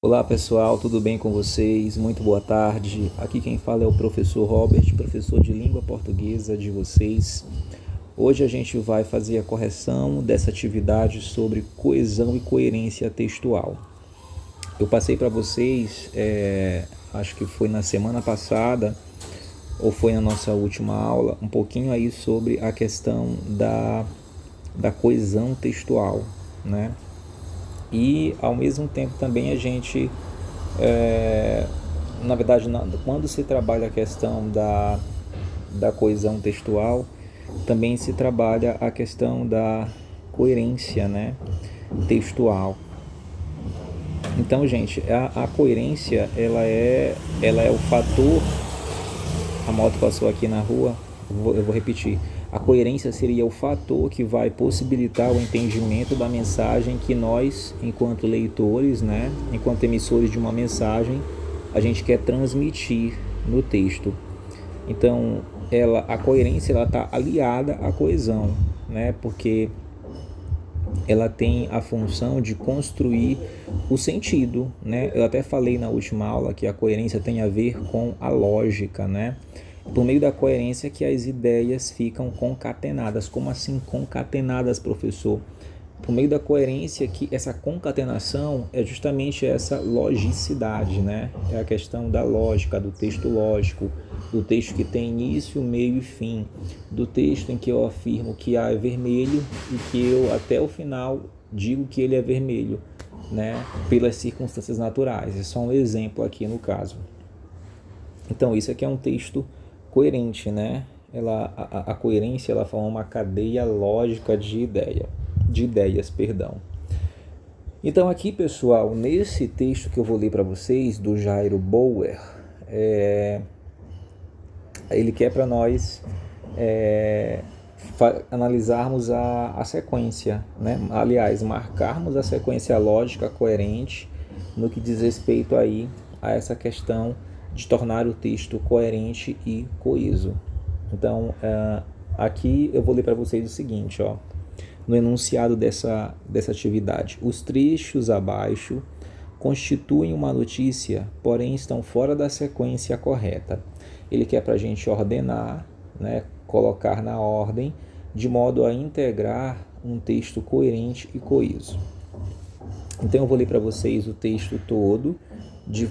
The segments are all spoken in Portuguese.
Olá pessoal, tudo bem com vocês? Muito boa tarde. Aqui quem fala é o professor Robert, professor de língua portuguesa de vocês. Hoje a gente vai fazer a correção dessa atividade sobre coesão e coerência textual. Eu passei para vocês, acho que foi na semana passada, ou foi na nossa última aula, um pouquinho aí sobre a questão da coesão textual, né? E ao mesmo tempo também a gente, na verdade, quando se trabalha a questão da coesão textual, também se trabalha a questão da coerência, né, textual. Então, gente, a coerência ela é o fator. A moto passou aqui na rua, eu vou repetir. A coerência seria o fator que vai possibilitar o entendimento da mensagem que nós, enquanto leitores, né, enquanto emissores de uma mensagem, a gente quer transmitir no texto. Então, a coerência está aliada à coesão, né, porque ela tem a função de construir o sentido, né? Eu até falei na última aula que a coerência tem a ver com a lógica, né? Por meio da coerência que as ideias ficam concatenadas. Como assim concatenadas, professor? Por meio da coerência que essa concatenação é justamente essa logicidade, né? É a questão da lógica, do texto lógico, do texto que tem início, meio e fim, do texto em que eu afirmo que A é vermelho e que eu até o final digo que ele é vermelho, né? Pelas circunstâncias naturais. É só um exemplo aqui no caso. Então isso aqui é um texto coerente, né? A coerência ela forma uma cadeia lógica de ideias. Então aqui, pessoal, nesse texto que eu vou ler para vocês, do Jairo Bauer, ele quer para nós analisarmos a sequência, né? Aliás, marcarmos a sequência lógica coerente no que diz respeito aí a essa questão de tornar o texto coerente e coeso. Então, aqui eu vou ler para vocês o seguinte, ó, no enunciado dessa atividade. Os trechos abaixo constituem uma notícia, porém estão fora da sequência correta. Ele quer para a gente ordenar, né, colocar na ordem, de modo a integrar um texto coerente e coeso. Então eu vou ler para vocês o texto todo,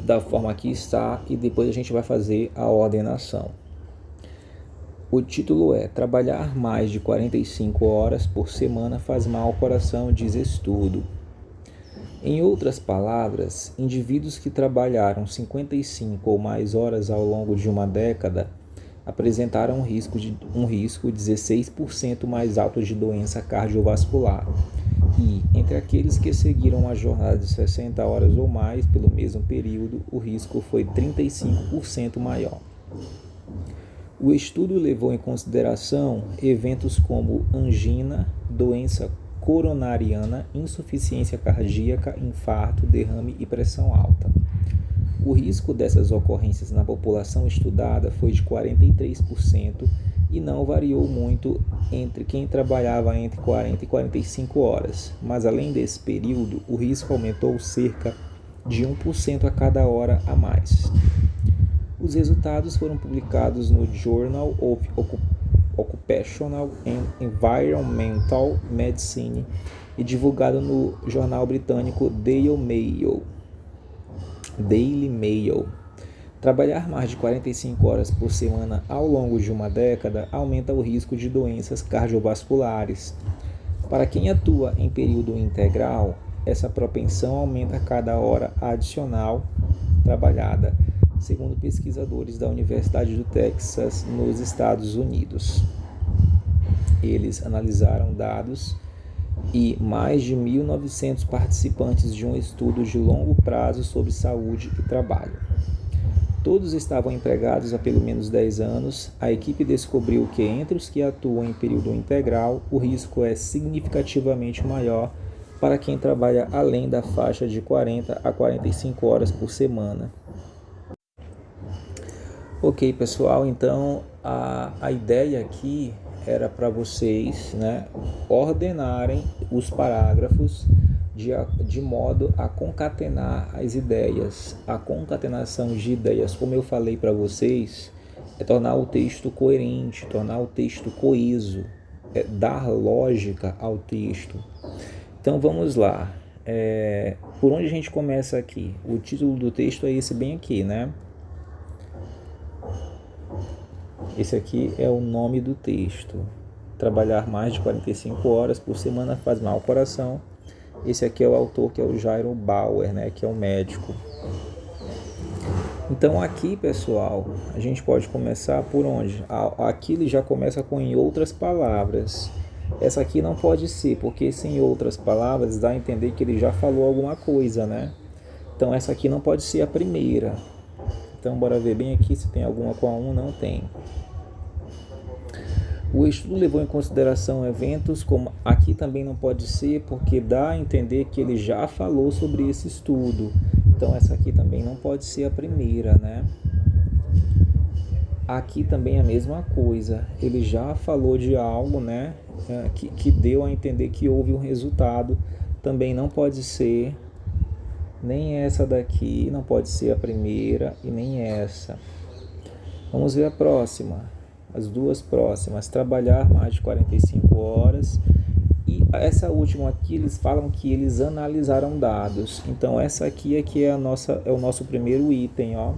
da forma que está, e depois a gente vai fazer a ordenação. O título é: Trabalhar mais de 45 horas por semana faz mal ao coração, diz estudo. Em outras palavras, indivíduos que trabalharam 55 ou mais horas ao longo de uma década apresentaram um risco 16% mais alto de doença cardiovascular. E, entre aqueles que seguiram a jornada de 60 horas ou mais pelo mesmo período, o risco foi 35% maior. O estudo levou em consideração eventos como angina, doença coronariana, insuficiência cardíaca, infarto, derrame e pressão alta. O risco dessas ocorrências na população estudada foi de 43% e não variou muito entre quem trabalhava entre 40 e 45 horas, mas além desse período, o risco aumentou cerca de 1% a cada hora a mais. Os resultados foram publicados no Journal of Occupational and Environmental Medicine e divulgado no jornal britânico Daily Mail. Trabalhar mais de 45 horas por semana ao longo de uma década aumenta o risco de doenças cardiovasculares. Para quem atua em período integral, essa propensão aumenta a cada hora adicional trabalhada, segundo pesquisadores da Universidade do Texas, nos Estados Unidos. Eles analisaram dados e mais de 1.900 participantes de um estudo de longo prazo sobre saúde e trabalho. Todos estavam empregados há pelo menos 10 anos. A equipe descobriu que entre os que atuam em período integral, o risco é significativamente maior para quem trabalha além da faixa de 40 a 45 horas por semana. Ok, pessoal, então a ideia aqui era para vocês, né, ordenarem os parágrafos de modo a concatenar as ideias. A concatenação de ideias, como eu falei para vocês, é tornar o texto coerente, tornar o texto coeso, é dar lógica ao texto. Então vamos lá. Por onde a gente começa aqui? O título do texto é esse bem aqui, né? Esse aqui é o nome do texto. Trabalhar mais de 45 horas por semana faz mal ao coração. Esse aqui é o autor, que é o Jairo Bauer, né? Que é um médico. Então aqui, pessoal, a gente pode começar por onde? Aqui ele já começa com em outras palavras. Essa aqui não pode ser, porque sem outras palavras dá a entender que ele já falou alguma coisa, né? Então essa aqui não pode ser a primeira. Então bora ver bem aqui se tem alguma com a 1, não tem. O estudo levou em consideração eventos como... Aqui também não pode ser, porque dá a entender que ele já falou sobre esse estudo. Então essa aqui também não pode ser a primeira, né? Aqui também é a mesma coisa. Ele já falou de algo, né? Que deu a entender que houve um resultado. Também não pode ser. Nem essa daqui não pode ser a primeira e nem essa. Vamos ver a próxima. As duas próximas. Trabalhar mais de 45 horas. E essa última aqui, eles falam que eles analisaram dados. Então essa aqui é que é o nosso primeiro item, ó.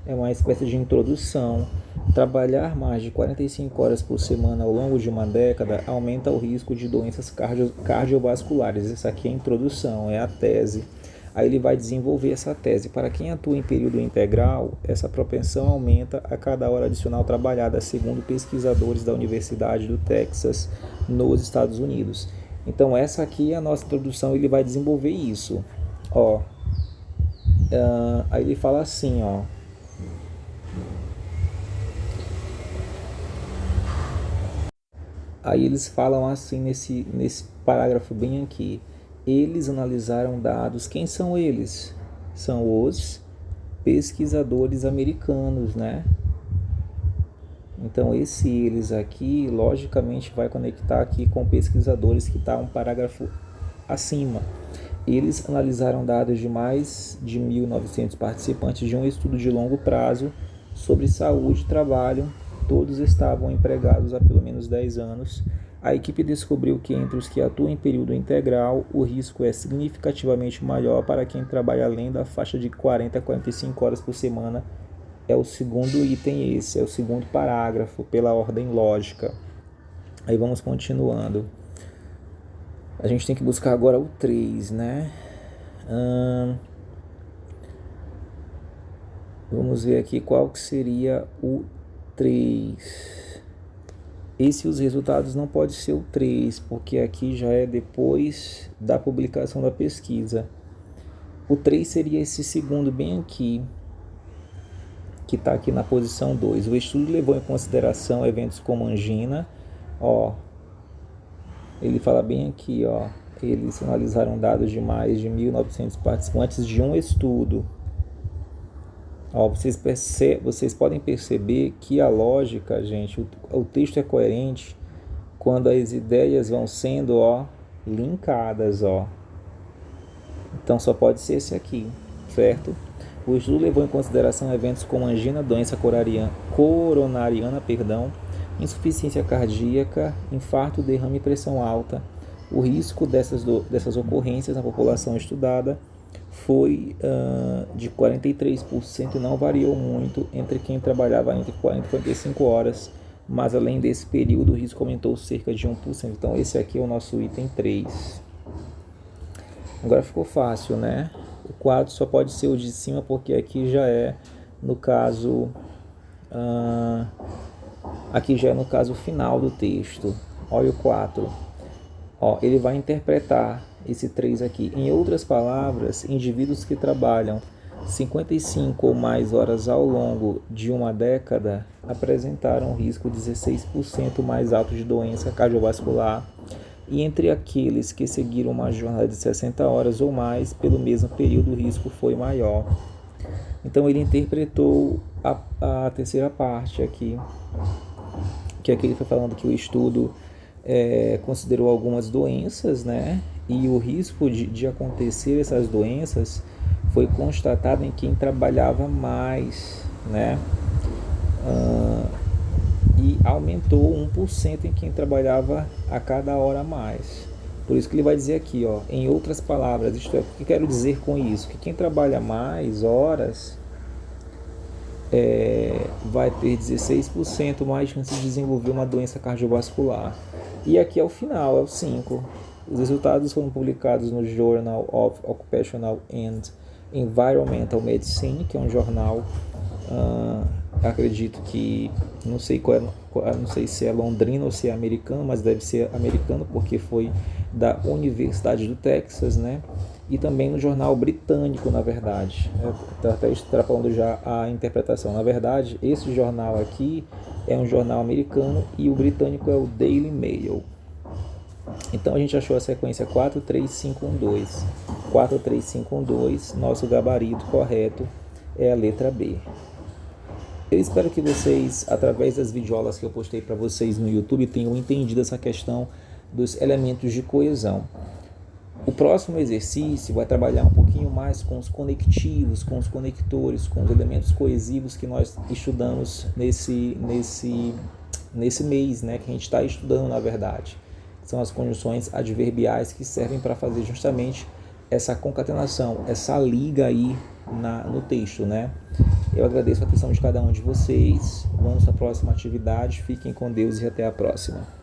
É uma espécie de introdução. Trabalhar mais de 45 horas por semana ao longo de uma década aumenta o risco de doenças cardiovasculares. Essa aqui é a introdução, é a tese. Aí ele vai desenvolver essa tese. Para quem atua em período integral, essa propensão aumenta a cada hora adicional trabalhada, segundo pesquisadores da Universidade do Texas, nos Estados Unidos. Então essa aqui é a nossa introdução, ele vai desenvolver isso. Ó, aí ele fala assim, ó. Aí eles falam assim nesse parágrafo bem aqui. Eles analisaram dados. Quem são eles? São os pesquisadores americanos, né? Então esse eles aqui, logicamente, vai conectar aqui com pesquisadores que está um parágrafo acima. Eles analisaram dados de mais de 1.900 participantes de um estudo de longo prazo sobre saúde e trabalho. Todos estavam empregados há pelo menos 10 anos. A equipe descobriu que entre os que atuam em período integral, o risco é significativamente maior para quem trabalha além da faixa de 40 a 45 horas por semana. É o segundo item esse, é o segundo parágrafo, pela ordem lógica. Aí vamos continuando. A gente tem que buscar agora o 3, né? Vamos ver aqui qual que seria o 3. Esse os resultados não pode ser o 3, porque aqui já é depois da publicação da pesquisa. O 3 seria esse segundo bem aqui, que está aqui na posição 2. O estudo levou em consideração eventos como angina. Ó, ele fala bem aqui, ó. Eles analisaram dados de mais de 1.900 participantes de um estudo. Ó, vocês podem perceber que a lógica, gente, o texto é coerente quando as ideias vão sendo, ó, linkadas, ó. Então só pode ser esse aqui, certo? O estudo levou em consideração eventos como angina, doença coronariana, insuficiência cardíaca, infarto, derrame e pressão alta. O risco dessas ocorrências na população estudada foi de 43% e não variou muito entre quem trabalhava entre 40 e 45 horas, mas além desse período o risco aumentou cerca de 1%. Então esse aqui é o nosso item 3. Agora ficou fácil, né? O 4 só pode ser o de cima, porque aqui já é no caso final do texto. Olha o 4. Ó, ele vai interpretar esse 3 aqui. Em outras palavras, indivíduos que trabalham 55 ou mais horas ao longo de uma década apresentaram um risco 16% mais alto de doença cardiovascular, e entre aqueles que seguiram uma jornada de 60 horas ou mais pelo mesmo período o risco foi maior. Então ele interpretou a terceira parte aqui, que aqui ele foi falando que o estudo considerou algumas doenças, né? E o risco de acontecer essas doenças foi constatado em quem trabalhava mais, né? E aumentou 1% em quem trabalhava a cada hora a mais. Por isso que ele vai dizer aqui, ó, em outras palavras, isto é, o que quero dizer com isso? Que quem trabalha mais horas vai ter 16% mais chance de desenvolver uma doença cardiovascular. E aqui é o final, é o 5. Os resultados foram publicados no Journal of Occupational and Environmental Medicine, que é um jornal, acredito que, não sei não sei se é londrino ou se é americano, mas deve ser americano porque foi da Universidade do Texas, né? E também no jornal britânico, na verdade. Até extrapolando já a interpretação. Na verdade, esse jornal aqui é um jornal americano e o britânico é o Daily Mail. Então a gente achou a sequência 43512. 43512, nosso gabarito correto é a letra B. Eu espero que vocês, através das videoaulas que eu postei para vocês no YouTube, tenham entendido essa questão dos elementos de coesão. O próximo exercício vai trabalhar um pouquinho mais com os conectivos, com os conectores, com os elementos coesivos que nós estudamos nesse mês, né, que a gente está estudando, na verdade. São as conjunções adverbiais que servem para fazer justamente essa concatenação, essa liga aí no texto, né? Eu agradeço a atenção de cada um de vocês. Vamos para a próxima atividade. Fiquem com Deus e até a próxima.